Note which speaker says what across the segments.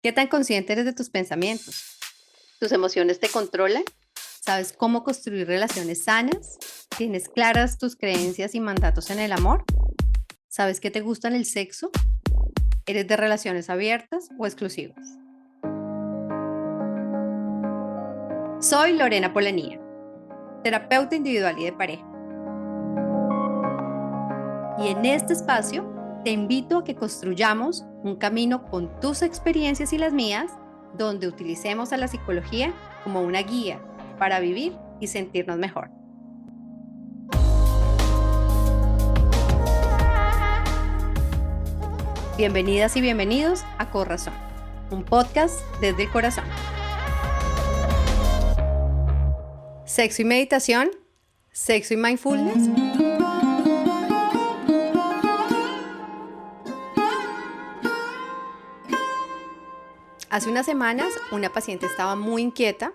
Speaker 1: ¿Qué tan consciente eres de tus pensamientos? ¿Tus emociones te controlan? ¿Sabes cómo construir relaciones sanas? ¿Tienes claras tus creencias y mandatos en el amor? ¿Sabes qué te gusta en el sexo? ¿Eres de relaciones abiertas o exclusivas? Soy Lorena Polanía, terapeuta individual y de pareja. Y en este espacio te invito a que construyamos un camino con tus experiencias y las mías, donde utilicemos a la psicología como una guía para vivir y sentirnos mejor. Bienvenidas y bienvenidos a Corazón, un podcast desde el corazón. Sexo y meditación, sexo y mindfulness. Hace unas semanas, una paciente estaba muy inquieta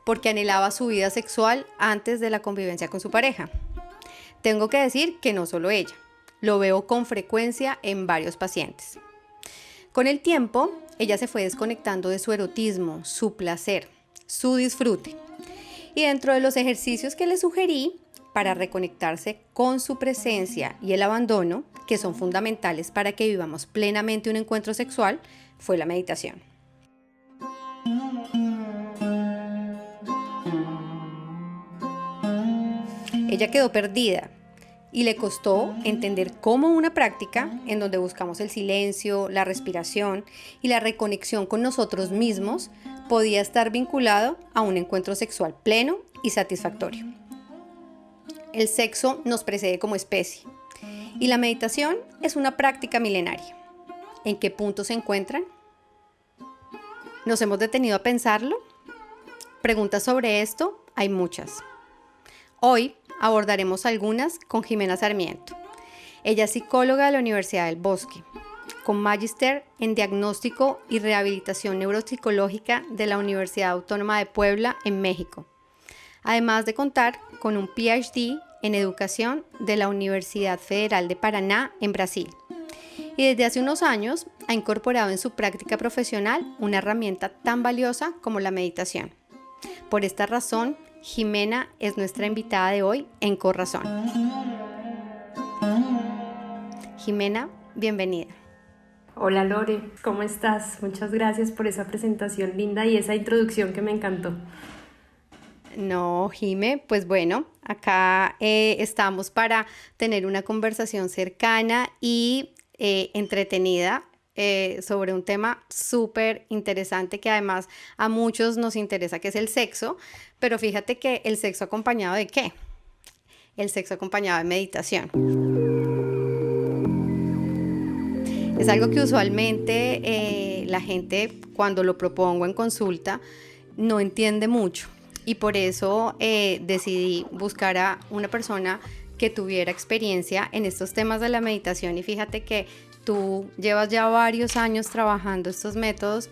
Speaker 1: porque anhelaba su vida sexual antes de la convivencia con su pareja. Tengo que decir que no solo ella, lo veo con frecuencia en varios pacientes. Con el tiempo, ella se fue desconectando de su erotismo, su placer, su disfrute. Y dentro de los ejercicios que le sugerí para reconectarse con su presencia y el abandono, que son fundamentales para que vivamos plenamente un encuentro sexual, fue la meditación. Ella quedó perdida y le costó entender cómo una práctica en donde buscamos el silencio, la respiración y la reconexión con nosotros mismos podía estar vinculado a un encuentro sexual pleno y satisfactorio. El sexo nos precede como especie y la meditación es una práctica milenaria. ¿En qué punto se encuentran? ¿Nos hemos detenido a pensarlo? Preguntas sobre esto hay muchas. Hoy abordaremos algunas con Jimena Sarmiento. Ella es psicóloga de la Universidad del Bosque, con magíster en diagnóstico y rehabilitación neuropsicológica de la Universidad Autónoma de Puebla en México, además de contar con un PhD en educación de la Universidad Federal de Paraná en Brasil. Y desde hace unos años ha incorporado en su práctica profesional una herramienta tan valiosa como la meditación. Por esta razón, Jimena es nuestra invitada de hoy en Corazón. Jimena, bienvenida.
Speaker 2: Hola Lore, ¿cómo estás? Muchas gracias por esa presentación linda y esa introducción que me encantó.
Speaker 1: No, Jime, pues bueno, acá estamos para tener una conversación cercana y entretenida sobre un tema súper interesante que además a muchos nos interesa, que es el sexo, pero fíjate que el sexo acompañado ¿de qué? El sexo acompañado de meditación. Es algo que usualmente la gente cuando lo propongo en consulta no entiende mucho y por eso decidí buscar a una persona que tuviera experiencia en estos temas de la meditación y fíjate que tú llevas ya varios años trabajando estos métodos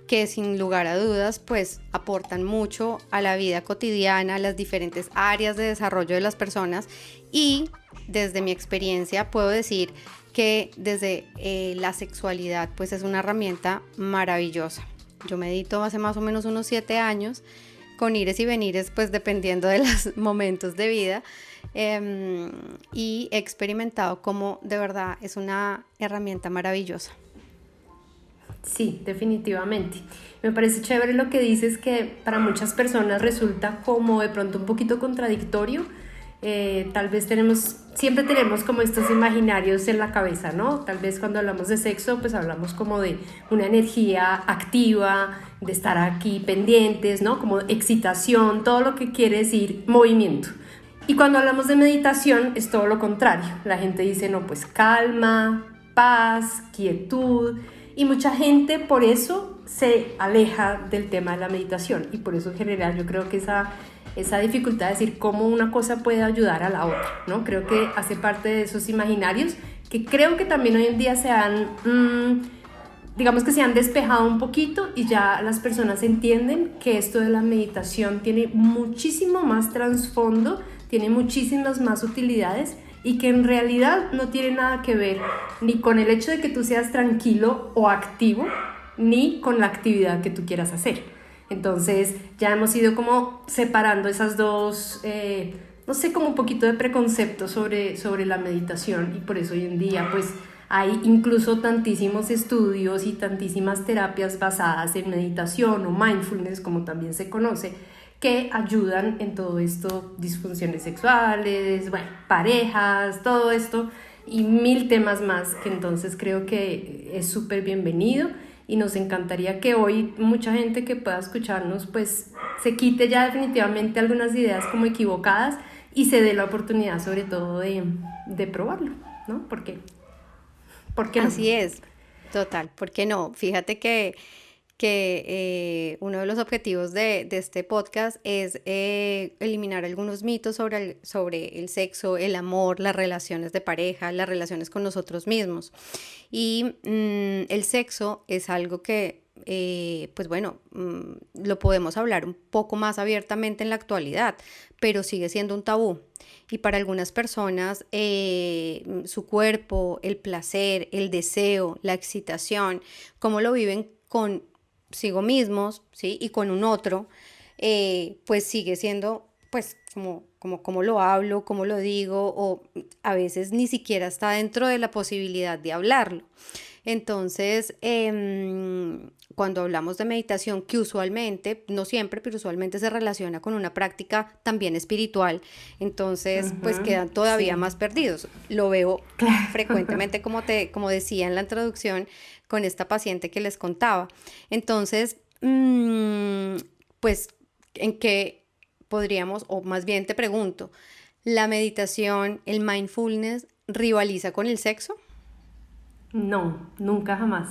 Speaker 1: que sin lugar a dudas pues aportan mucho a la vida cotidiana, a las diferentes áreas de desarrollo de las personas y desde mi experiencia puedo decir que desde la sexualidad pues es una herramienta maravillosa. Yo medito hace más o menos unos 7 años con ires y venires pues dependiendo de los momentos de vida. Y he experimentado cómo de verdad es una herramienta maravillosa.
Speaker 2: Sí, definitivamente. Me parece chévere lo que dices, que para muchas personas resulta como de pronto un poquito contradictorio. Tal vez siempre tenemos como estos imaginarios en la cabeza, ¿no? Tal vez cuando hablamos de sexo, pues hablamos como de una energía activa, de estar aquí pendientes, ¿no? Como excitación, todo lo que quiere decir movimiento. Y cuando hablamos de meditación es todo lo contrario. La gente dice, no, pues calma, paz, quietud. Y mucha gente por eso se aleja del tema de la meditación. Y por eso en general yo creo que esa dificultad de decir cómo una cosa puede ayudar a la otra, ¿no? Creo que hace parte de esos imaginarios que creo que también hoy en día se han despejado un poquito y ya las personas entienden que esto de la meditación tiene muchísimo más trasfondo, tiene muchísimas más utilidades y que en realidad no tiene nada que ver ni con el hecho de que tú seas tranquilo o activo, ni con la actividad que tú quieras hacer. Entonces ya hemos ido como separando esas dos, no sé, como un poquito de preconcepto sobre la meditación, y por eso hoy en día pues hay incluso tantísimos estudios y tantísimas terapias basadas en meditación o mindfulness, como también se conoce, que ayudan en todo esto, disfunciones sexuales, bueno, parejas, todo esto y mil temas más, que entonces creo que es súper bienvenido, y nos encantaría que hoy mucha gente que pueda escucharnos pues se quite ya definitivamente algunas ideas como equivocadas y se dé la oportunidad sobre todo de probarlo, ¿no? ¿Por qué no?
Speaker 1: Así es, total, ¿por qué no? Fíjate que uno de los objetivos de este podcast es eliminar algunos mitos sobre el sexo, el amor, las relaciones de pareja, las relaciones con nosotros mismos. Y el sexo es algo que, pues bueno, lo podemos hablar un poco más abiertamente en la actualidad, pero sigue siendo un tabú. Y para algunas personas, su cuerpo, el placer, el deseo, la excitación, cómo lo viven consigo mismos, ¿sí? Y con un otro, pues sigue siendo, pues, como lo hablo, como lo digo, o a veces ni siquiera está dentro de la posibilidad de hablarlo. Entonces, cuando hablamos de meditación, que usualmente, no siempre, pero usualmente se relaciona con una práctica también espiritual, entonces pues quedan todavía
Speaker 2: Sí,
Speaker 1: más perdidos. Lo veo
Speaker 2: claro.
Speaker 1: frecuentemente, como decía en la introducción, con esta paciente que les contaba. Entonces, pues, ¿en qué podríamos, o más bien te pregunto, la meditación, el mindfulness, rivaliza con el sexo?
Speaker 2: No, nunca jamás.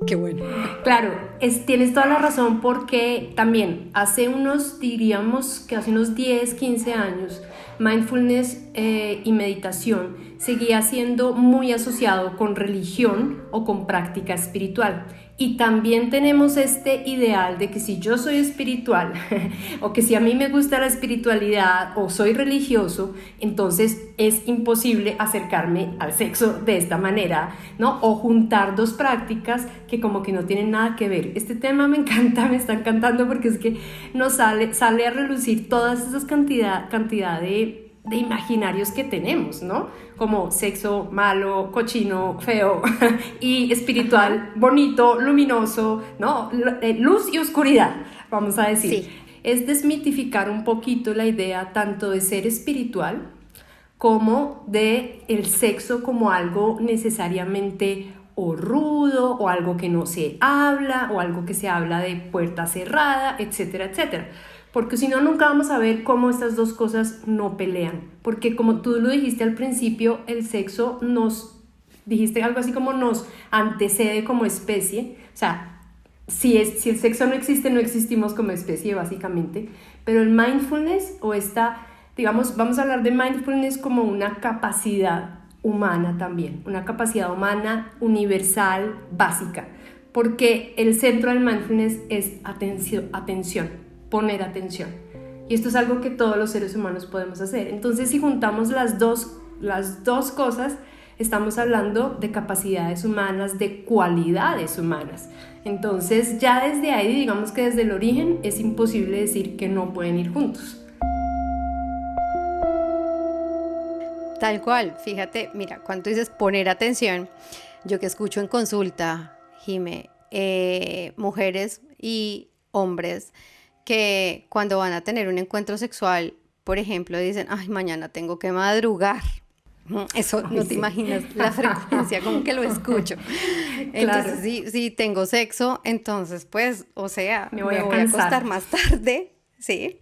Speaker 1: Qué bueno.
Speaker 2: Claro, tienes toda la razón, porque también diríamos que hace unos 10, 15 años, mindfulness y meditación seguía siendo muy asociado con religión o con práctica espiritual. Y también tenemos este ideal de que si yo soy espiritual o que si a mí me gusta la espiritualidad o soy religioso, entonces es imposible acercarme al sexo de esta manera, ¿no? O juntar dos prácticas que como que no tienen nada que ver. Este tema me encanta, me está encantando, porque es que nos sale a relucir todas esas cantidad de imaginarios que tenemos, ¿no? Como sexo malo, cochino, feo, y espiritual, bonito, luminoso, ¿no? Luz y oscuridad, vamos a decir.
Speaker 1: Sí.
Speaker 2: Es desmitificar un poquito la idea tanto de ser espiritual como de el sexo como algo necesariamente o rudo, o algo que no se habla, o algo que se habla de puerta cerrada, etcétera, etcétera. Porque si no, nunca vamos a ver cómo estas dos cosas no pelean. Porque como tú lo dijiste al principio, el sexo dijiste algo así como nos antecede como especie. O sea, si el sexo no existe, no existimos como especie, básicamente. Pero el mindfulness, digamos, vamos a hablar de mindfulness como una capacidad humana también, una capacidad humana universal, básica. Porque el centro del mindfulness es atención, poner atención. Y esto es algo que todos los seres humanos podemos hacer. Entonces, si juntamos las dos cosas, estamos hablando de capacidades humanas, de cualidades humanas. Entonces, ya desde ahí, digamos que desde el origen, es imposible decir que no pueden ir juntos.
Speaker 1: Tal cual, fíjate, mira, cuando dices poner atención, yo que escucho en consulta, Jime, mujeres y hombres que cuando van a tener un encuentro sexual, por ejemplo, dicen, ay, mañana tengo que madrugar. Eso no te
Speaker 2: Sí.
Speaker 1: imaginas la frecuencia como que lo escucho.
Speaker 2: Claro.
Speaker 1: Entonces, si tengo sexo, entonces pues, o sea,
Speaker 2: Me
Speaker 1: me
Speaker 2: voy a
Speaker 1: voy a
Speaker 2: cansar.
Speaker 1: acostar más tarde, ¿sí?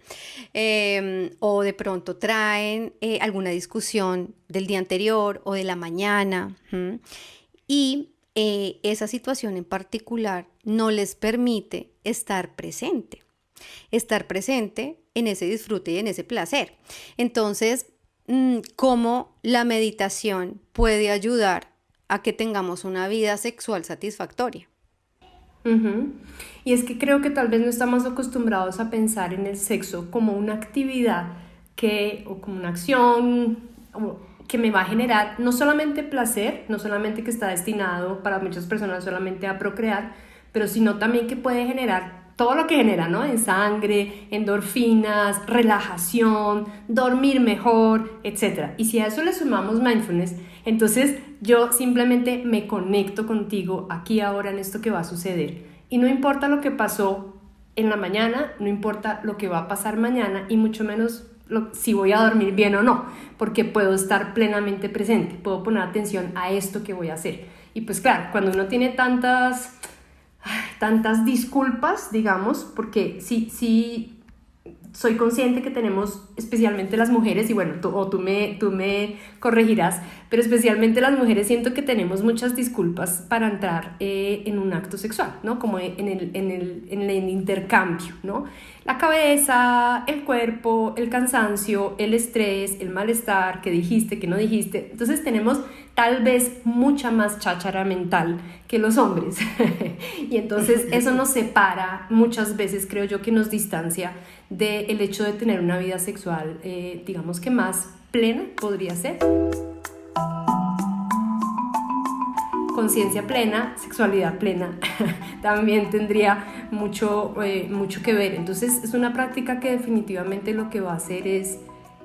Speaker 1: O de pronto traen alguna discusión del día anterior o de la mañana, ¿m? Y esa situación en particular no les permite estar presente en ese disfrute y en ese placer. Entonces, ¿cómo la meditación puede ayudar a que tengamos una vida sexual satisfactoria?
Speaker 2: Uh-huh. Y es que creo que tal vez no estamos acostumbrados a pensar en el sexo como una actividad o como una acción que me va a generar no solamente placer, no solamente que está destinado para muchas personas solamente a procrear, pero sino también que puede generar todo lo que genera, ¿no? En sangre, endorfinas, relajación, dormir mejor, etc. Y si a eso le sumamos mindfulness, entonces yo simplemente me conecto contigo aquí ahora en esto que va a suceder. Y no importa lo que pasó en la mañana, no importa lo que va a pasar mañana y mucho menos si voy a dormir bien o no, porque puedo estar plenamente presente, puedo poner atención a esto que voy a hacer. Y pues claro, cuando uno tiene tantas disculpas, digamos, porque sí soy consciente que tenemos, especialmente las mujeres, y bueno, tú me corregirás, pero especialmente las mujeres siento que tenemos muchas disculpas para entrar en un acto sexual, ¿no? Como en el intercambio, ¿no? La cabeza, el cuerpo, el cansancio, el estrés, el malestar, que dijiste, que no dijiste. Entonces tenemos tal vez mucha más cháchara mental que los hombres. Y entonces eso nos separa muchas veces, creo yo, que nos distancia del hecho de tener una vida sexual, digamos que más plena, podría ser. Conciencia plena, sexualidad plena, también tendría mucho que ver. Entonces es una práctica que definitivamente lo que va a hacer es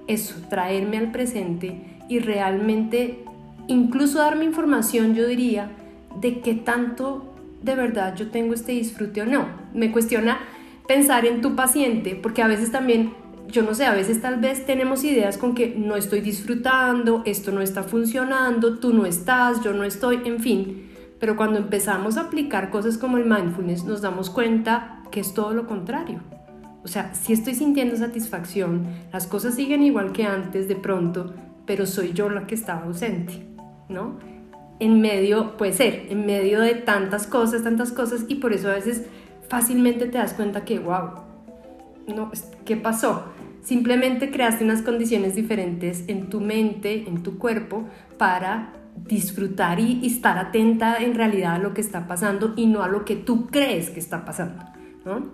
Speaker 2: eso, traerme al presente y realmente incluso darme información, yo diría, de qué tanto de verdad yo tengo este disfrute o no. Me cuestiona pensar en tu paciente, porque a veces también, yo no sé, a veces tal vez tenemos ideas con que no estoy disfrutando, esto no está funcionando, tú no estás, yo no estoy, en fin. Pero cuando empezamos a aplicar cosas como el mindfulness, nos damos cuenta que es todo lo contrario. O sea, sí estoy sintiendo satisfacción, las cosas siguen igual que antes de pronto, pero soy yo la que estaba ausente, ¿no? En medio, puede ser, en medio de tantas cosas, y por eso a veces fácilmente te das cuenta que, wow, no, ¿qué pasó? Simplemente creaste unas condiciones diferentes en tu mente, en tu cuerpo, para disfrutar y estar atenta en realidad a lo que está pasando y no a lo que tú crees que está pasando, ¿no?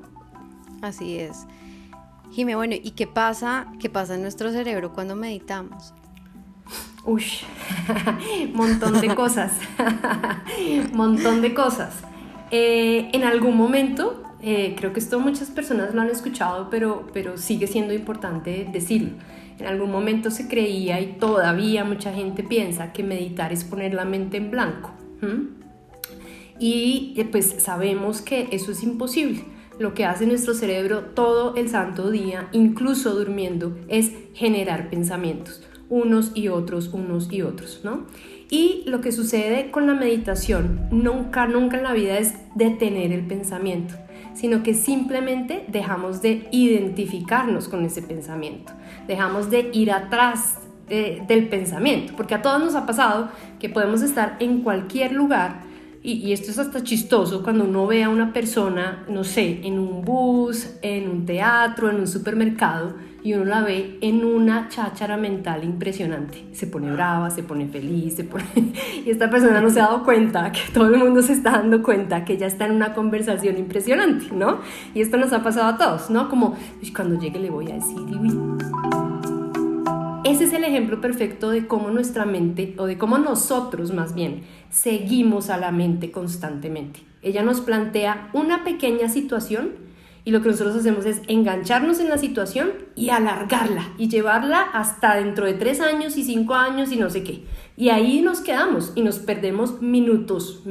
Speaker 1: Así es. Jime, bueno, ¿y qué pasa en nuestro cerebro cuando meditamos?
Speaker 2: Uy, montón de cosas, montón de cosas. En algún momento, creo que esto muchas personas lo han escuchado, pero sigue siendo importante decirlo. En algún momento se creía y todavía mucha gente piensa que meditar es poner la mente en blanco. Y pues sabemos que eso es imposible. Lo que hace nuestro cerebro todo el santo día, incluso durmiendo, es generar pensamientos, unos y otros, ¿no? Y lo que sucede con la meditación nunca en la vida es detener el pensamiento, sino que simplemente dejamos de identificarnos con ese pensamiento, dejamos de ir atrás del pensamiento, porque a todos nos ha pasado que podemos estar en cualquier lugar y esto es hasta chistoso cuando uno ve a una persona, no sé, en un bus, en un teatro, en un supermercado, y uno la ve en una cháchara mental impresionante. Se pone brava, se pone feliz, y esta persona no se ha dado cuenta, que todo el mundo se está dando cuenta que ella está en una conversación impresionante, ¿no? Y esto nos ha pasado a todos, ¿no? Como, cuando llegue le voy a decir... Ese es el ejemplo perfecto de cómo nuestra mente, o de cómo nosotros más bien, seguimos a la mente constantemente. Ella nos plantea una pequeña situación y lo que nosotros hacemos es engancharnos en la situación y alargarla y llevarla hasta dentro de 3 años y 5 años y no sé qué. Y ahí nos quedamos y nos perdemos minutos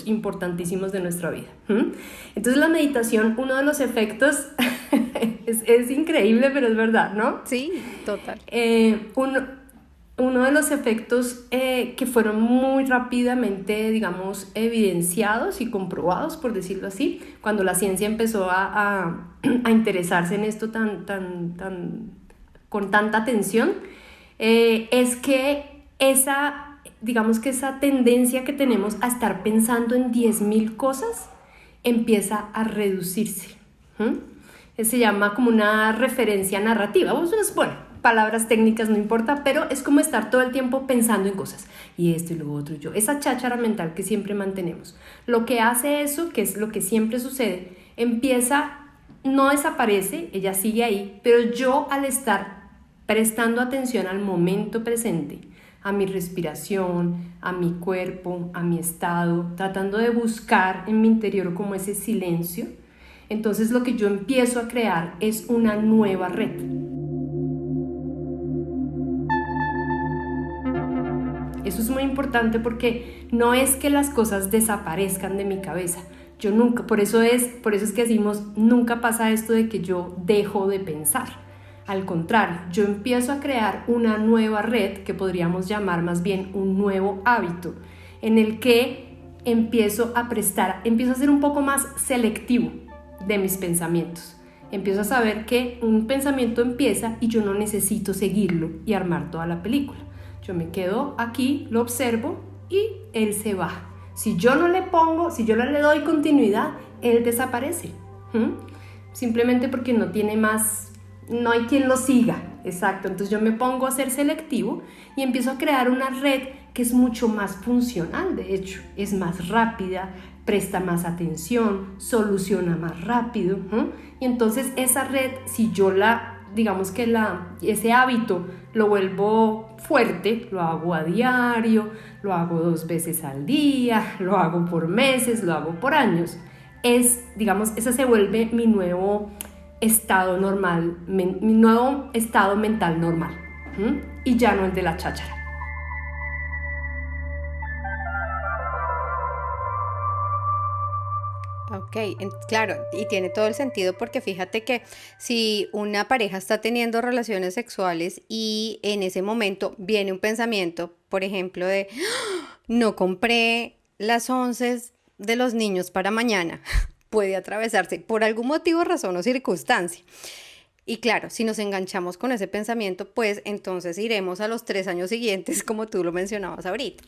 Speaker 2: importantísimos de nuestra vida. Entonces la meditación, uno de los efectos, es increíble, pero es verdad, ¿no?
Speaker 1: Sí, total.
Speaker 2: Uno de los efectos que fueron muy rápidamente, digamos, evidenciados y comprobados, por decirlo así, cuando la ciencia empezó a interesarse en esto con tanta atención, es que esa tendencia que tenemos a estar pensando en 10.000 cosas empieza a reducirse. Se llama como una referencia narrativa. Bueno, palabras técnicas no importa, pero es como estar todo el tiempo pensando en cosas y esto y lo otro y yo, esa cháchara mental que siempre mantenemos. Lo que hace eso, que es lo que siempre sucede, no desaparece, ella sigue ahí, pero yo al estar prestando atención al momento presente, a mi respiración, a mi cuerpo, a mi estado, tratando de buscar en mi interior como ese silencio, entonces lo que yo empiezo a crear es una nueva red. Eso es muy importante porque no es que las cosas desaparezcan de mi cabeza. Yo nunca, por eso es que decimos, nunca pasa esto de que yo dejo de pensar. Al contrario, yo empiezo a crear una nueva red que podríamos llamar más bien un nuevo hábito, en el que empiezo a ser un poco más selectivo de mis pensamientos. Empiezo a saber que un pensamiento empieza y yo no necesito seguirlo y armar toda la película. Yo me quedo aquí, lo observo y él se va. Si yo no le doy continuidad, él desaparece. Simplemente porque no hay quien lo siga. Exacto. Entonces yo me pongo a ser selectivo y empiezo a crear una red que es mucho más funcional, de hecho. Es más rápida, presta más atención, soluciona más rápido. Y entonces esa red, si yo digamos que ese hábito lo vuelvo fuerte, lo hago a diario, lo hago 2 veces al día, lo hago por meses, lo hago por años, ese se vuelve mi nuevo estado normal, mi nuevo estado mental normal, y ya no el de la cháchara.
Speaker 1: Ok, claro, y tiene todo el sentido porque fíjate que si una pareja está teniendo relaciones sexuales y en ese momento viene un pensamiento, por ejemplo, de no compré las onces de los niños para mañana, puede atravesarse por algún motivo, razón o circunstancia. Y claro, si nos enganchamos con ese pensamiento, pues entonces iremos a los 3 años siguientes, como tú lo mencionabas ahorita.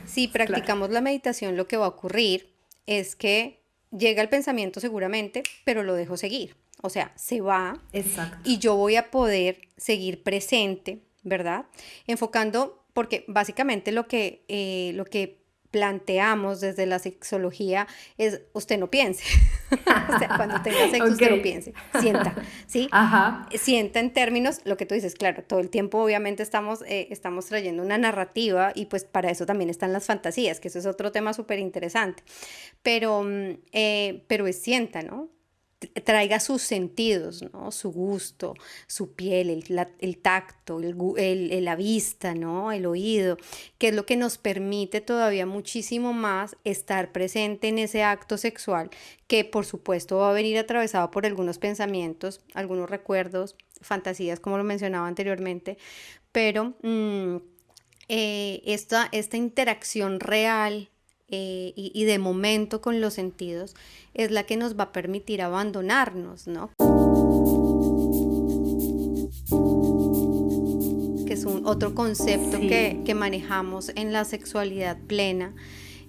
Speaker 1: Si practicamos la meditación, lo que va a ocurrir es que llega el pensamiento seguramente, pero lo dejo seguir. O sea, se va.
Speaker 2: Exacto.
Speaker 1: Y yo voy a poder seguir presente, ¿verdad? Enfocando, porque básicamente lo que planteamos desde la sexología es usted no piense. O sea, cuando tenga sexo, usted no piense. Sienta, ¿sí?
Speaker 2: Ajá.
Speaker 1: Sienta en términos, lo que tú dices, claro, todo el tiempo obviamente estamos trayendo una narrativa y pues para eso también están las fantasías, que eso es otro tema súper interesante. Pero es sienta, ¿no? Traiga sus sentidos, ¿no? Su gusto, su piel, el tacto, la vista, ¿no? El oído, que es lo que nos permite todavía muchísimo más estar presente en ese acto sexual, que por supuesto va a venir atravesado por algunos pensamientos, algunos recuerdos, fantasías, como lo mencionaba anteriormente, pero esta interacción real y de momento con los sentidos es la que nos va a permitir abandonarnos, ¿no? Que es otro concepto
Speaker 2: Sí.
Speaker 1: que manejamos en la sexualidad plena,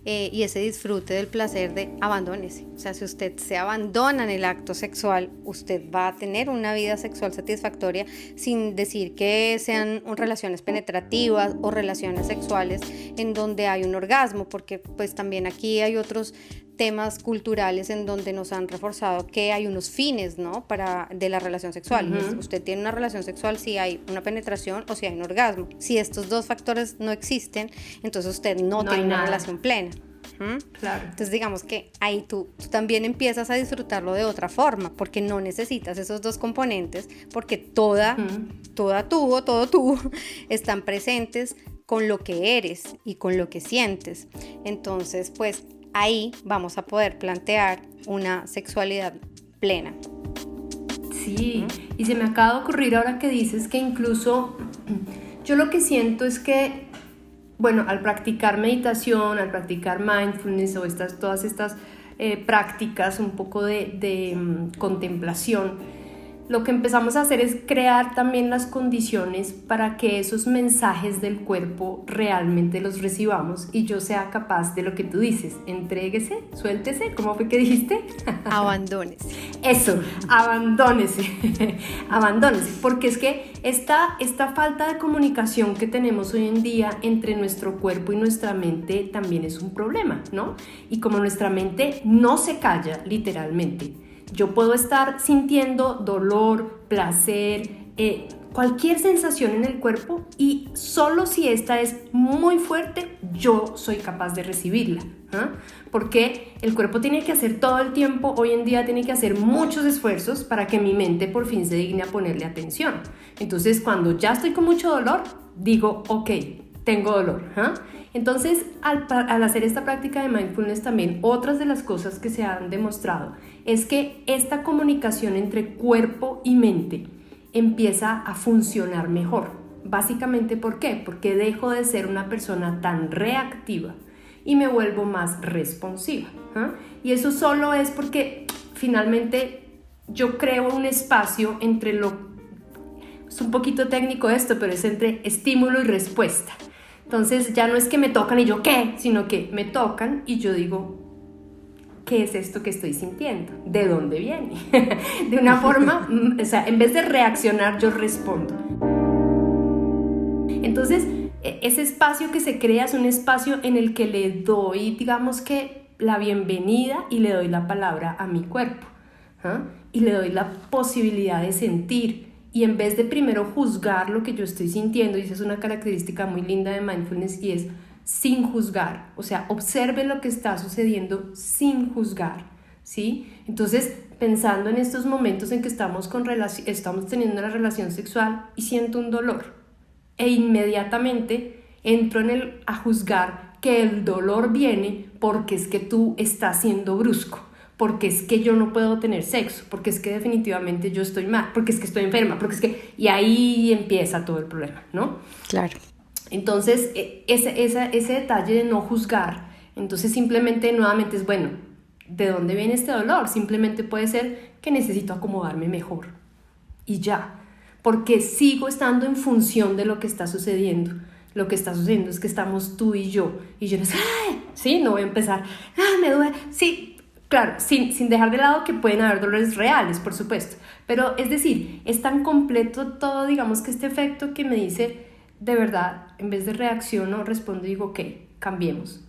Speaker 1: y ese disfrute del placer de abandónese. O sea, si usted se abandona en el acto sexual, usted va a tener una vida sexual satisfactoria, sin decir que sean relaciones penetrativas o relaciones sexuales en donde hay un orgasmo, porque pues también aquí hay otros temas culturales en donde nos han reforzado que hay unos fines, ¿no? de la relación sexual. Uh-huh. Usted tiene una relación sexual si hay una penetración o si hay un orgasmo. Si estos dos factores no existen, entonces usted no tiene una relación plena.
Speaker 2: Claro.
Speaker 1: Entonces digamos que ahí tú también empiezas a disfrutarlo de otra forma, porque no necesitas esos dos componentes, porque todo tú están presentes con lo que eres y con lo que sientes. Entonces pues ahí vamos a poder plantear una sexualidad plena.
Speaker 2: Sí, y se me acaba de ocurrir ahora que dices que incluso yo lo que siento es que, bueno, al practicar meditación, al practicar mindfulness o todas estas prácticas un poco de contemplación, lo que empezamos a hacer es crear también las condiciones para que esos mensajes del cuerpo realmente los recibamos y yo sea capaz de lo que tú dices, entréguese, suéltese, ¿cómo fue que dijiste?
Speaker 1: Abandónese.
Speaker 2: Eso, abandónese, porque es que esta falta de comunicación que tenemos hoy en día entre nuestro cuerpo y nuestra mente también es un problema, ¿no? Y como nuestra mente no se calla, literalmente, yo puedo estar sintiendo dolor, placer, cualquier sensación en el cuerpo y solo si esta es muy fuerte, yo soy capaz de recibirla. Porque el cuerpo tiene que hacer todo el tiempo, hoy en día tiene que hacer muchos esfuerzos para que mi mente por fin se digne a ponerle atención. Entonces, cuando ya estoy con mucho dolor, digo, ok, tengo dolor. Entonces, al hacer esta práctica de mindfulness también, otras de las cosas que se han demostrado es que esta comunicación entre cuerpo y mente empieza a funcionar mejor. Básicamente, ¿por qué? Porque dejo de ser una persona tan reactiva y me vuelvo más responsiva. Y eso solo es porque finalmente yo creo un espacio entre es un poquito técnico esto, pero es entre estímulo y respuesta. Entonces ya no es que me tocan y yo ¿qué? Sino que me tocan y yo digo, ¿qué es esto que estoy sintiendo? ¿De dónde viene? De una forma, o sea, en vez de reaccionar, yo respondo. Entonces, ese espacio que se crea es un espacio en el que le doy, digamos que, la bienvenida y le doy la palabra a mi cuerpo. Y le doy la posibilidad de sentir. Y en vez de primero juzgar lo que yo estoy sintiendo, y esa es una característica muy linda de mindfulness, y es sin juzgar, o sea, observe lo que está sucediendo sin juzgar, ¿sí? Entonces, pensando en estos momentos en que estamos teniendo una relación sexual y siento un dolor, e inmediatamente entro a juzgar que el dolor viene porque es que tú estás siendo brusco, porque es que yo no puedo tener sexo, porque es que definitivamente yo estoy mal, porque es que estoy enferma, y ahí empieza todo el problema, ¿no?
Speaker 1: Claro.
Speaker 2: Entonces, ese detalle de no juzgar, entonces simplemente nuevamente es, bueno, ¿de dónde viene este dolor? Simplemente puede ser que necesito acomodarme mejor y ya, porque sigo estando en función de lo que está sucediendo. Lo que está sucediendo es que estamos tú y yo no sé, sí, no voy a empezar, me duele, sí. Claro, sin dejar de lado que pueden haber dolores reales, por supuesto, pero es decir, es tan completo todo, digamos que este efecto que me dice, de verdad, en vez de reacciono, respondo y digo, ok, cambiemos.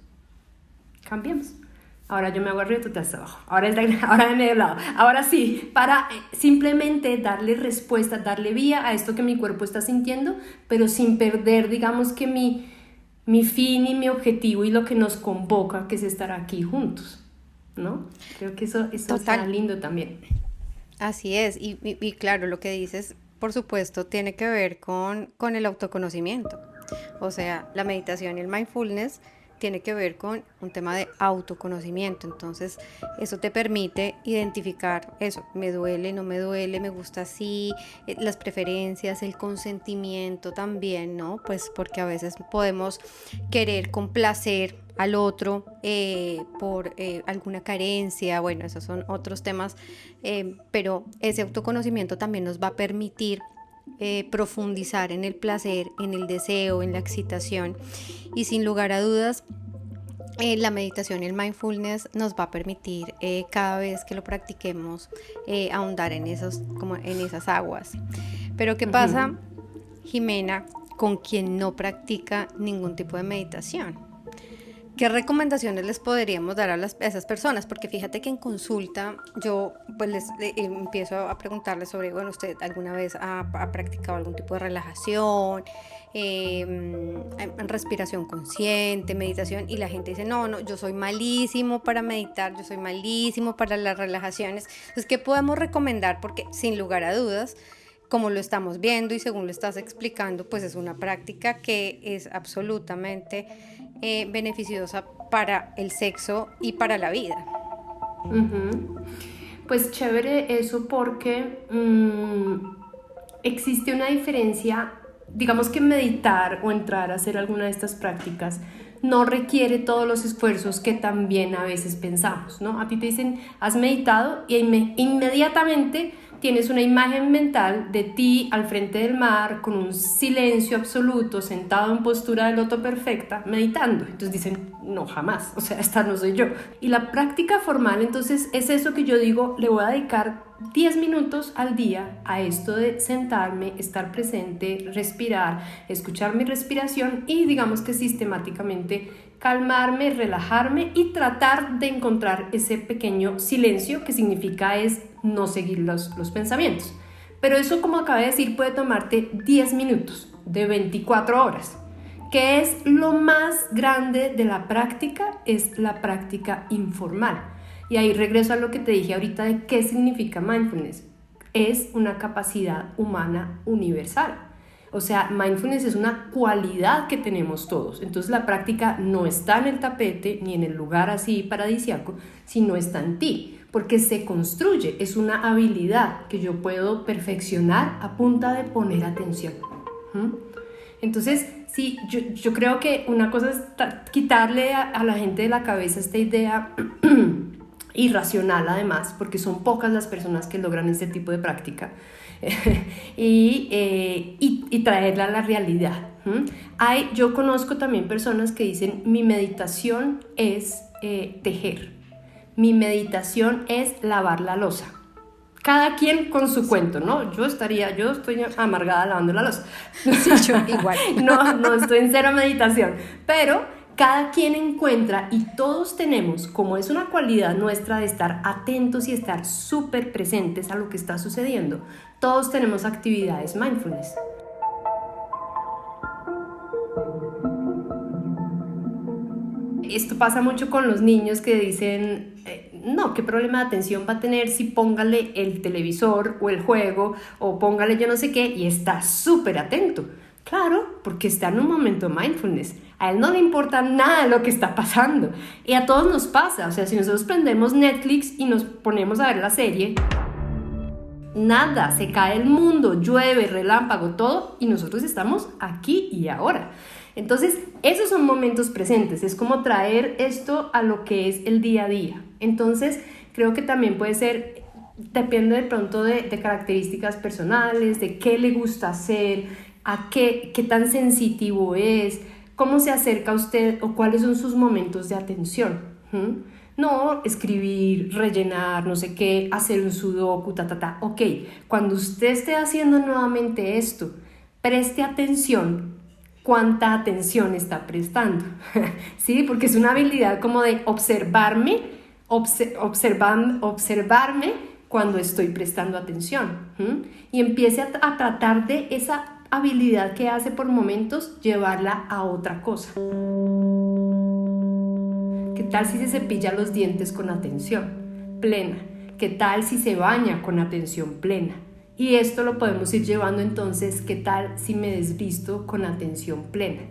Speaker 2: Ahora yo me hago arriba, tú te haces abajo, ahora de medio lado, ahora sí, para simplemente darle respuesta, darle vía a esto que mi cuerpo está sintiendo, pero sin perder, digamos que mi fin y mi objetivo y lo que nos convoca, que es estar aquí juntos. ¿No? Creo que eso está lindo también.
Speaker 1: Así es, y claro, lo que dices, por supuesto, tiene que ver con el autoconocimiento. O sea, la meditación y el mindfulness tiene que ver con un tema de autoconocimiento. Entonces, eso te permite identificar eso, me duele, no me duele, me gusta así, las preferencias, el consentimiento también, ¿no? Pues porque a veces podemos querer complacer al otro por alguna carencia, bueno, esos son otros temas, pero ese autoconocimiento también nos va a permitir profundizar en el placer, en el deseo, en la excitación, y sin lugar a dudas la meditación y el mindfulness nos va a permitir cada vez que lo practiquemos ahondar en esas aguas. Pero ¿qué pasa, Jimena, con quien no practica ningún tipo de meditación? ¿Qué recomendaciones les podríamos dar a esas personas? Porque fíjate que en consulta yo pues les empiezo a preguntarles sobre, bueno, ¿usted alguna vez ha practicado algún tipo de relajación, respiración consciente, meditación? Y la gente dice, no, yo soy malísimo para meditar, yo soy malísimo para las relajaciones. Entonces, ¿qué podemos recomendar? Porque sin lugar a dudas, como lo estamos viendo y según lo estás explicando, pues es una práctica que es absolutamente beneficiosa para el sexo y para la vida.
Speaker 2: Pues chévere eso porque existe una diferencia, digamos que meditar o entrar a hacer alguna de estas prácticas no requiere todos los esfuerzos que también a veces pensamos, ¿no? A ti te dicen, has meditado y inmediatamente tienes una imagen mental de ti al frente del mar, con un silencio absoluto, sentado en postura de loto perfecta, meditando. Entonces dicen, no, jamás, o sea, esta no soy yo. Y la práctica formal, entonces, es eso que yo digo, le voy a dedicar 10 minutos al día a esto de sentarme, estar presente, respirar, escuchar mi respiración y digamos que sistemáticamente calmarme, relajarme y tratar de encontrar ese pequeño silencio que significa es no seguir los pensamientos. Pero eso, como acabé de decir, puede tomarte 10 minutos de 24 horas. ¿Qué es lo más grande de la práctica? Es la práctica informal. Y ahí regreso a lo que te dije ahorita de qué significa mindfulness. Es una capacidad humana universal. O sea, mindfulness es una cualidad que tenemos todos. Entonces la práctica no está en el tapete ni en el lugar así paradisíaco, sino está en ti, porque se construye, es una habilidad que yo puedo perfeccionar a punta de poner atención. Entonces, sí, yo creo que una cosa es quitarle a la gente de la cabeza esta idea irracional, además, porque son pocas las personas que logran este tipo de práctica, y traerla a la realidad. Yo conozco también personas que dicen: mi meditación es tejer, mi meditación es lavar la loza. Cada quien con su cuento, ¿no? Yo estoy amargada lavando la loza.
Speaker 1: Sí, yo igual.
Speaker 2: No estoy en cero meditación, pero cada quien encuentra, y todos tenemos, como es una cualidad nuestra de estar atentos y estar súper presentes a lo que está sucediendo, todos tenemos actividades mindfulness. Esto pasa mucho con los niños que dicen: no, ¿qué problema de atención va a tener si póngale el televisor o el juego o póngale yo no sé qué y está súper atento? Claro, porque está en un momento de mindfulness. A él no le importa nada de lo que está pasando. Y a todos nos pasa. O sea, si nosotros prendemos Netflix y nos ponemos a ver la serie, nada, se cae el mundo, llueve, relámpago, todo, y nosotros estamos aquí y ahora. Entonces, esos son momentos presentes, es como traer esto a lo que es el día a día. Entonces, creo que también puede ser, depende de pronto de características personales, de qué le gusta hacer, a qué tan sensitivo es, cómo se acerca a usted o cuáles son sus momentos de atención. No escribir, rellenar, no sé qué, hacer un sudoku, Ok, cuando usted esté haciendo nuevamente esto, preste atención. ¿Cuánta atención está prestando? ¿Sí? Porque es una habilidad como de observarme cuando estoy prestando atención. Y empiece a tratar de esa habilidad que hace por momentos, llevarla a otra cosa. ¿Qué tal si se cepilla los dientes con atención plena? ¿Qué tal si se baña con atención plena? Y esto lo podemos ir llevando entonces, ¿qué tal si me desvisto con atención plena?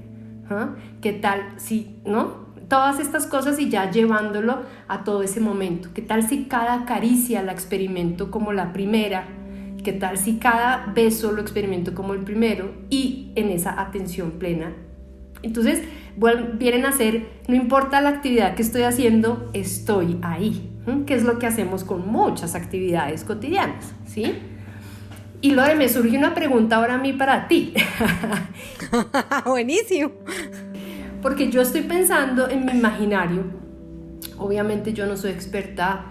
Speaker 2: ¿Qué tal si, no? Todas estas cosas y ya llevándolo a todo ese momento. ¿Qué tal si cada caricia la experimento como la primera? ¿Qué tal si cada beso lo experimento como el primero y en esa atención plena? Entonces, vienen a ser, no importa la actividad que estoy haciendo, estoy ahí, que es lo que hacemos con muchas actividades cotidianas, ¿sí? Y Lore, me surge una pregunta ahora a mí para ti.
Speaker 1: Buenísimo.
Speaker 2: Porque yo estoy pensando en mi imaginario. Obviamente yo no soy experta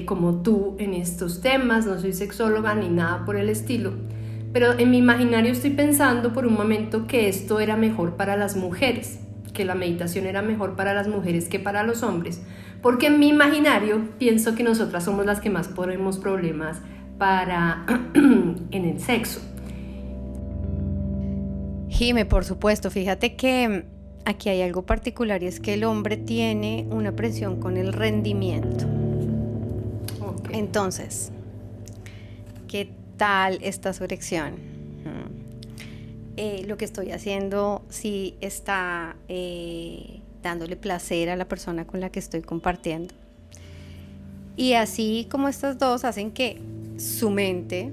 Speaker 2: como tú en estos temas, no soy sexóloga ni nada por el estilo, pero en mi imaginario estoy pensando por un momento que esto era mejor para las mujeres, que la meditación era mejor para las mujeres que para los hombres, porque en mi imaginario pienso que nosotras somos las que más ponemos problemas en el sexo.
Speaker 1: Jime, por supuesto, fíjate que aquí hay algo particular y es que el hombre tiene una presión con el rendimiento. Okay. Entonces, ¿qué tal esta su erección? Lo que estoy haciendo sí está dándole placer a la persona con la que estoy compartiendo. Y así como estas dos hacen que su mente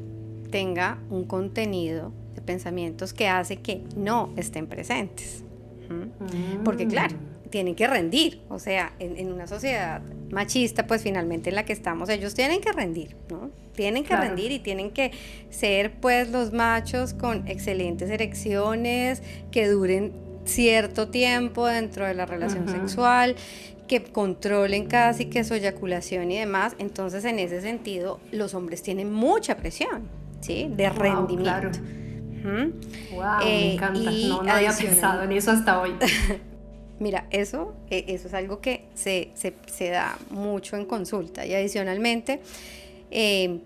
Speaker 1: tenga un contenido de pensamientos que hace que no estén presentes. Porque claro, tienen que rendir, o sea, en una sociedad machista, pues finalmente en la que estamos, ellos tienen que rendir, ¿no? Tienen que rendir y tienen que ser pues los machos con excelentes erecciones, que duren cierto tiempo dentro de la relación sexual, que controlen casi que su eyaculación y demás. Entonces, en ese sentido, los hombres tienen mucha presión, ¿sí? De rendimiento. Claro.
Speaker 2: Wow, me encanta. No había pensado en eso hasta hoy.
Speaker 1: Mira, eso es algo que se da mucho en consulta. Y adicionalmente,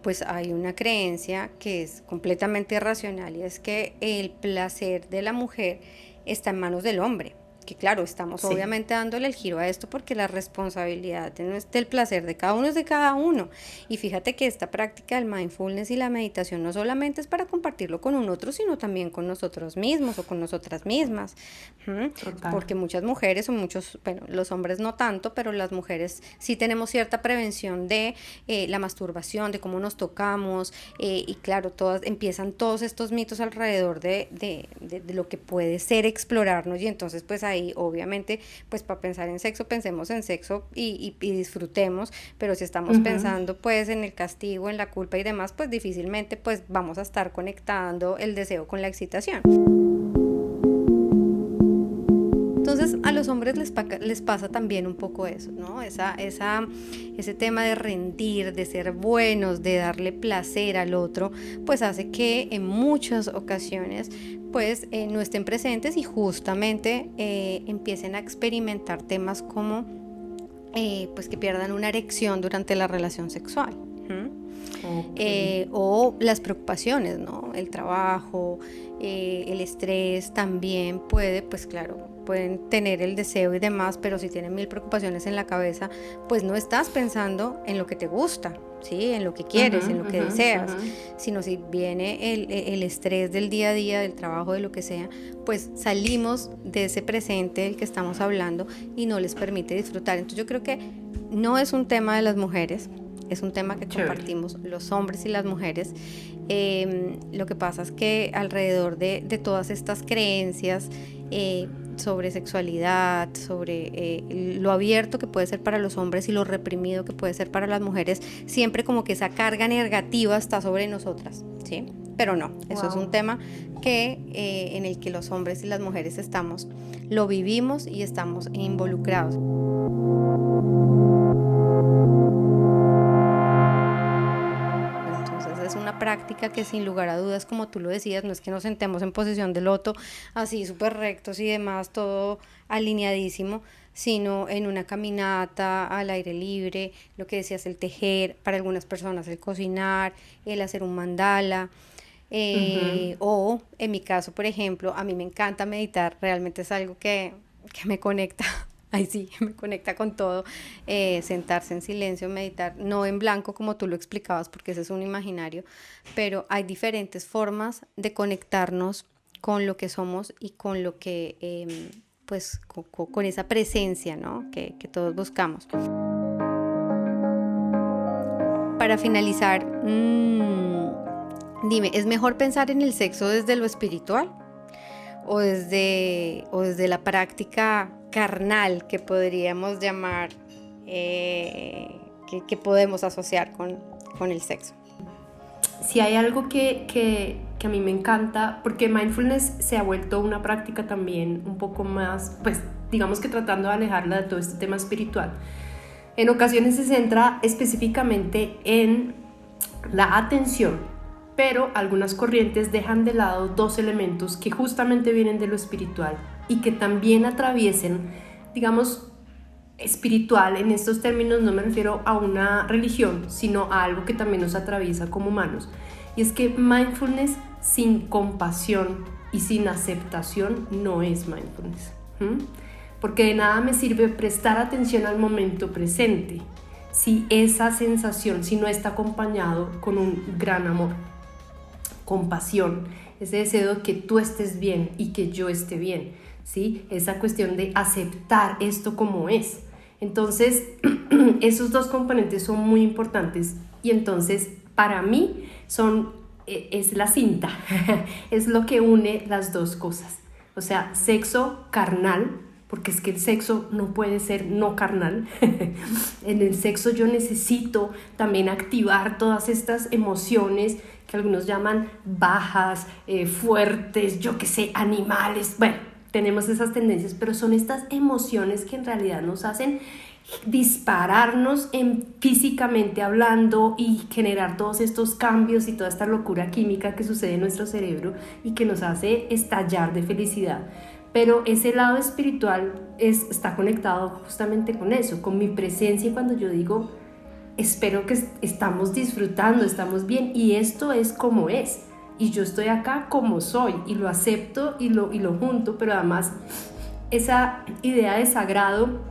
Speaker 1: pues hay una creencia que es completamente irracional y es que el placer de la mujer está en manos del hombre. Que claro, estamos
Speaker 2: Sí.
Speaker 1: obviamente dándole el giro a esto porque la responsabilidad del placer de cada uno es de cada uno. Y fíjate que esta práctica del mindfulness y la meditación no solamente es para compartirlo con un otro, sino también con nosotros mismos o con nosotras mismas.
Speaker 2: Total.
Speaker 1: Porque muchas mujeres o muchos, bueno, los hombres no tanto, pero las mujeres sí tenemos cierta prevención de la masturbación, de cómo nos tocamos, y claro, empiezan todos estos mitos alrededor de lo que puede ser explorarnos, y entonces pues ahí obviamente pues para pensar en sexo pensemos en sexo y disfrutemos, pero si estamos pensando pues en el castigo, en la culpa y demás, pues difícilmente pues vamos a estar conectando el deseo con la excitación. Entonces a los hombres les pasa también un poco eso, ¿no? Ese tema de rendir, de ser buenos, de darle placer al otro, pues hace que en muchas ocasiones pues no estén presentes y justamente empiecen a experimentar temas como pues que pierdan una erección durante la relación sexual.
Speaker 2: Okay.
Speaker 1: O las preocupaciones, ¿no? El trabajo, el estrés también puede, pues claro, pueden tener el deseo y demás, pero si tienen mil preocupaciones en la cabeza, pues no estás pensando en lo que te gusta, ¿sí? En lo que quieres, en lo que deseas, sino si viene el estrés del día a día, del trabajo, de lo que sea, pues salimos de ese presente del que estamos hablando y no les permite disfrutar. Entonces yo creo que no es un tema de las mujeres, es un tema que compartimos los hombres y las mujeres. Lo que pasa es que alrededor de todas estas creencias sobre sexualidad, sobre lo abierto que puede ser para los hombres y lo reprimido que puede ser para las mujeres, siempre como que esa carga negativa está sobre nosotras, ¿sí? Pero no, eso es un tema que en el que los hombres y las mujeres lo vivimos y estamos involucrados. Es una práctica que sin lugar a dudas, como tú lo decías, no es que nos sentemos en posición de loto, así súper rectos y demás, todo alineadísimo, sino en una caminata al aire libre, lo que decías, el tejer, para algunas personas el cocinar, el hacer un mandala, o en mi caso, por ejemplo, a mí me encanta meditar, realmente es algo que me conecta. Ay, sí, me conecta con todo, sentarse en silencio, meditar, no en blanco como tú lo explicabas, porque ese es un imaginario, pero hay diferentes formas de conectarnos con lo que somos y con lo que, pues, con esa presencia, ¿no? Que todos buscamos. Para finalizar, dime, ¿es mejor pensar en el sexo desde lo espiritual o desde la práctica carnal que podríamos llamar, que podemos asociar con el sexo?
Speaker 2: Si hay algo que a mí me encanta, porque mindfulness se ha vuelto una práctica también un poco más, pues digamos que tratando de alejarla de todo este tema espiritual. En ocasiones se centra específicamente en la atención, pero algunas corrientes dejan de lado dos elementos que justamente vienen de lo espiritual y que también atraviesen, digamos, espiritual. En estos términos no me refiero a una religión, sino a algo que también nos atraviesa como humanos. Y es que mindfulness sin compasión y sin aceptación no es mindfulness. Porque de nada me sirve prestar atención al momento presente si esa sensación, si no está acompañado con un gran amor, compasión, ese deseo de que tú estés bien y que yo esté bien, ¿sí? Esa cuestión de aceptar esto como es. Entonces, esos dos componentes son muy importantes y entonces para mí es la cinta, es lo que une las dos cosas. O sea, sexo carnal, porque es que el sexo no puede ser no carnal. En el sexo yo necesito también activar todas estas emociones que algunos llaman bajas, fuertes, yo qué sé, animales. Bueno, tenemos esas tendencias, pero son estas emociones que en realidad nos hacen dispararnos físicamente hablando y generar todos estos cambios y toda esta locura química que sucede en nuestro cerebro y que nos hace estallar de felicidad. Pero ese lado espiritual está conectado justamente con eso, con mi presencia. Cuando yo digo espero que estamos disfrutando, estamos bien y esto es como es. Y yo estoy acá como soy y lo acepto y lo junto, pero además esa idea de sagrado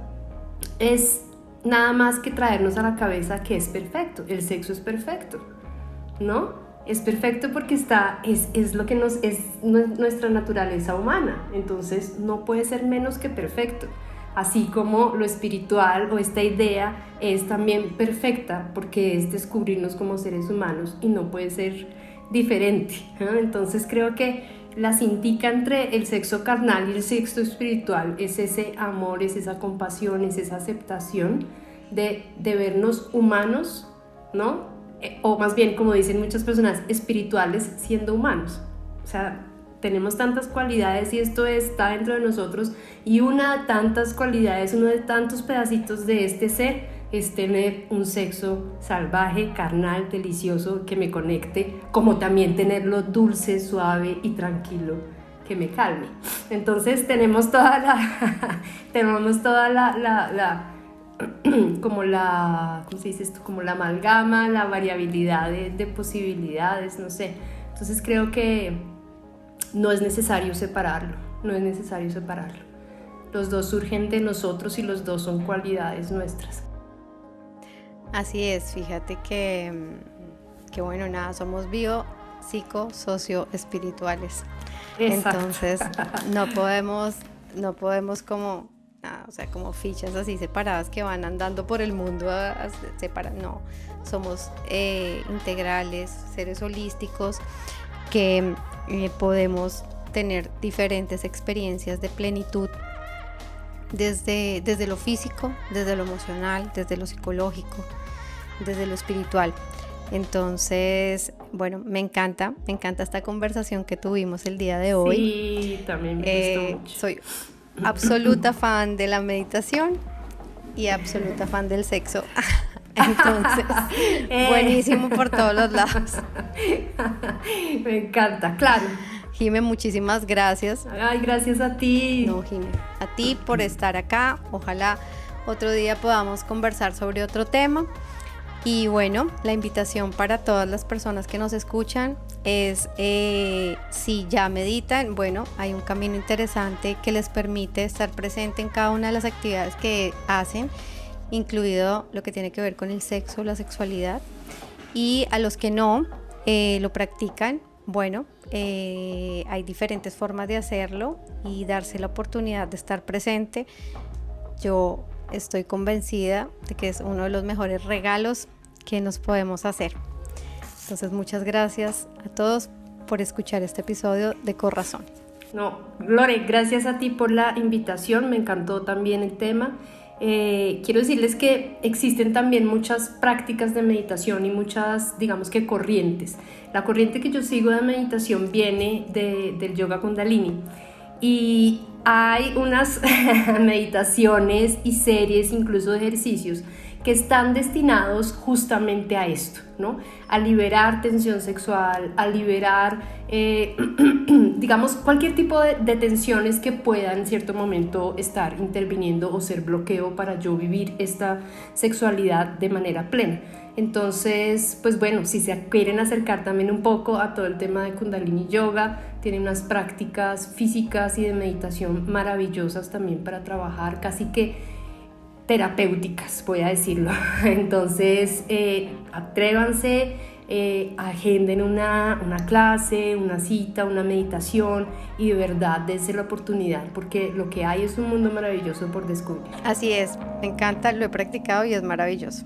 Speaker 2: es nada más que traernos a la cabeza que es perfecto, el sexo es perfecto, ¿no? Es perfecto porque es lo que es nuestra naturaleza humana, entonces no puede ser menos que perfecto. Así como lo espiritual o esta idea es también perfecta porque es descubrirnos como seres humanos y no puede ser diferente, ¿no? Entonces creo que la cintica entre el sexo carnal y el sexo espiritual es ese amor, es esa compasión, es esa aceptación de vernos humanos, ¿no? O más bien, como dicen muchas personas, espirituales siendo humanos. O sea, tenemos tantas cualidades y esto está dentro de nosotros, y una de tantas cualidades, uno de tantos pedacitos de este ser es tener un sexo salvaje, carnal, delicioso, que me conecte, como también tenerlo dulce, suave y tranquilo, que me calme. Entonces tenemos toda la como la, ¿cómo se dice esto? Como la amalgama, la variabilidad de posibilidades, no sé. Entonces creo que no es necesario separarlo. Los dos surgen de nosotros y los dos son cualidades nuestras.
Speaker 1: Así es, fíjate que bueno, nada, somos bio, psico, socio, espirituales. Exacto. Entonces no podemos como, o sea, como fichas así separadas que van andando por el mundo no, somos integrales, seres holísticos que podemos tener diferentes experiencias de plenitud desde lo físico, desde lo emocional, desde lo psicológico, desde lo espiritual. Entonces, bueno, me encanta esta conversación que tuvimos el día de hoy.
Speaker 2: Sí, también me gustó mucho.
Speaker 1: Soy absoluta fan de la meditación y absoluta fan del sexo. Entonces, buenísimo por todos los lados.
Speaker 2: Me encanta, claro.
Speaker 1: Jime, muchísimas gracias.
Speaker 2: Ay, gracias a ti.
Speaker 1: No, Jime, a ti por estar acá. Ojalá otro día podamos conversar sobre otro tema. Y bueno, la invitación para todas las personas que nos escuchan es, si ya meditan, bueno, hay un camino interesante que les permite estar presente en cada una de las actividades que hacen, incluido lo que tiene que ver con el sexo, la sexualidad. Y a los que no lo practican, bueno, hay diferentes formas de hacerlo y darse la oportunidad de estar presente. Yo estoy convencida de que es uno de los mejores regalos que nos podemos hacer. Entonces, muchas gracias a todos por escuchar este episodio de Corazón.
Speaker 2: No, Lore, gracias a ti por la invitación, me encantó también el tema. Quiero decirles que existen también muchas prácticas de meditación y muchas, digamos que corrientes. La corriente que yo sigo de meditación viene del yoga Kundalini, y hay unas meditaciones y series, incluso de ejercicios, que están destinados justamente a esto, ¿no? A liberar tensión sexual, a liberar, digamos, cualquier tipo de tensiones que puedan en cierto momento estar interviniendo o ser bloqueo para yo vivir esta sexualidad de manera plena. Entonces, pues bueno, si se quieren acercar también un poco a todo el tema de Kundalini Yoga, tienen unas prácticas físicas y de meditación maravillosas también para trabajar, casi que terapéuticas, voy a decirlo. Entonces, atrévanse, agenden una clase, una cita, una meditación, y de verdad dense la oportunidad, porque lo que hay es un mundo maravilloso por descubrir.
Speaker 1: Así es, me encanta, lo he practicado y es maravilloso.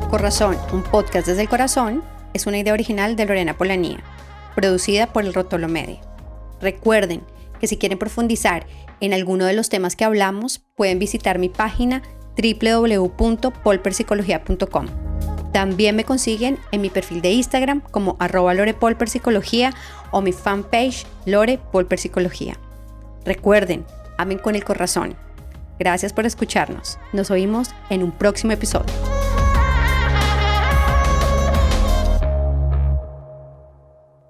Speaker 1: Corazón, un podcast desde el corazón, es una idea original de Lorena Polanía, producida por El Rótulo Media. Recuerden que si quieren profundizar en alguno de los temas que hablamos, pueden visitar mi página www.polperpsicología.com. También me consiguen en mi perfil de Instagram como @lorepolperpsicología o mi fanpage Lore Polper Psicología. Recuerden, amen con el corazón. Gracias por escucharnos. Nos oímos en un próximo episodio.